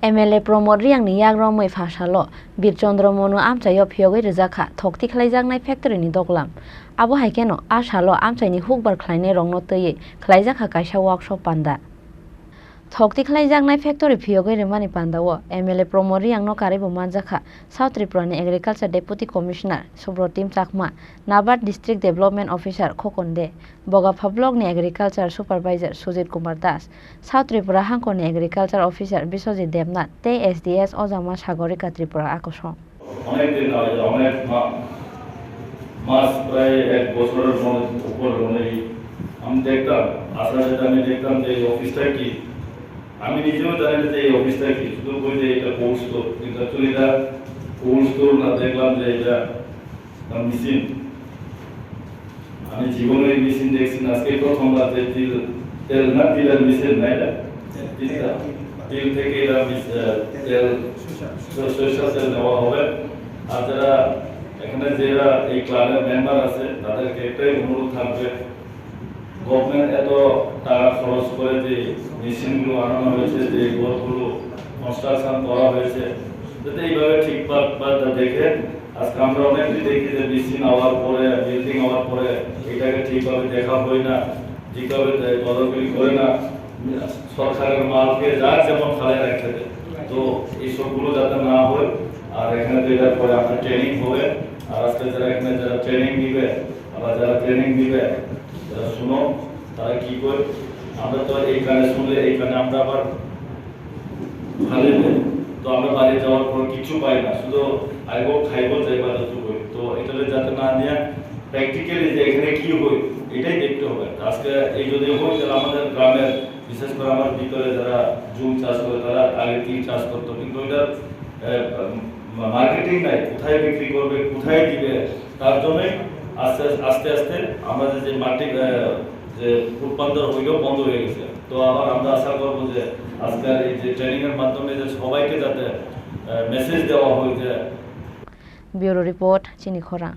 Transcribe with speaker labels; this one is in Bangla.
Speaker 1: MLA promote riang ni yagromoi phasalo Birchandra Monu amchayo phiyogoi rijaka thokti khlaijaknai factory ni doglam abo haikeno asalo amchaini hukbar khlainai rongno tei khlaijaka kaisa workshop panda thokti khlaijaknai factory phiyogoi remani pandao MLA promote riang no karibo manjaka South Tripura ni Agriculture Deputy Commissioner Subrotim Chakma Nabad District Development Officer Khokonde Bogapha Block ni Agriculture Supervisor Sujit Kumar Das South Tripura Hangkor ni Agriculture Officer Biswajit Devnath tei SDS Ojama Sagorika Tripura akosong
Speaker 2: অনেক দিন আগে অনেক মাস প্রায় এক বছরের উপর আমি দেখতাম আসলে আমি দেখতাম যে এই অফিসটা কি আমি নিজেও জানি যে এই অফিসটা কি শুধু বই যে এটা কোর্স তো কিন্তু অ্যাকচুয়ালি এটা কোর্স তো না দেখলাম যে এটা মেশিন আমি জীবনে এই মেশিন দেখছি না আজকে প্রথমবার যে তেল না তেলের মেশিন না এটা তেল থেকে এটা তেল সরিষা তেল নেওয়া হবে আর যারা এখানে যারা এই ক্লাবের মেম্বার আছে তাদেরকে একটাই অনুরোধ থাকবে গভর্নমেন্ট এত টাকা খরচ করে যে মেশিনগুলো আনানো হয়েছে যে ঘরগুলো কনস্ট্রাকশন করা হয়েছে যাতে এইভাবে ঠিকঠাক দেখে আজকে আমরা অনেকেই দেখি যে মেশিন হওয়ার পরে বিল্ডিং হওয়ার পরে এটাকে ঠিকভাবে দেখা হয় না ঠিকভাবে তদারকি করে না সরকারের মালকে যার যেমন খালে রাখতে তো এই সবগুলো যাতে না হয় আর এখানে এটার পরে আপনার ট্রেনিং হবে আর আজকে যারা এখানে যারা ট্রেনিং নিবে আবার যারা ট্রেনিং দিবে যারা শুনো তারা কি করে আমরা তো এইখানে শুনলে এইখানে আমরা আবার খালি তো আমরা বাড়ি যাওয়ার পর কিছু পাই না শুধু আইবো খাইবো যাইবা যতটুকু তো এটা যাতে না নিয়ে প্র্যাকটিক্যালি যে এখানে কি হয় এটাই দেখতে হবে আজকে এই যদি হয় তাহলে আমাদের গ্রামের বিশেষ করে আমার ভিতরে যারা জুম চাষ করে তারা আগে তিল চাষ করতো কিন্তু এটার মার্কেটিং নাই কোথায় বিক্রি করবে কোথায় দিবে তার জন্যই আস্তে আস্তে আমরা যে মাটি যে রূপান্তর হইলেও বন্ধ হয়ে গেছে তো আবার আমরা আশা করবো যে আজকের এই যে ট্রেনিং এর মাধ্যমে যে সবাইকে যাতে মেসেজ দেওয়া হয় যে
Speaker 1: ব্যুরো রিপোর্ট চিনি খোরাং।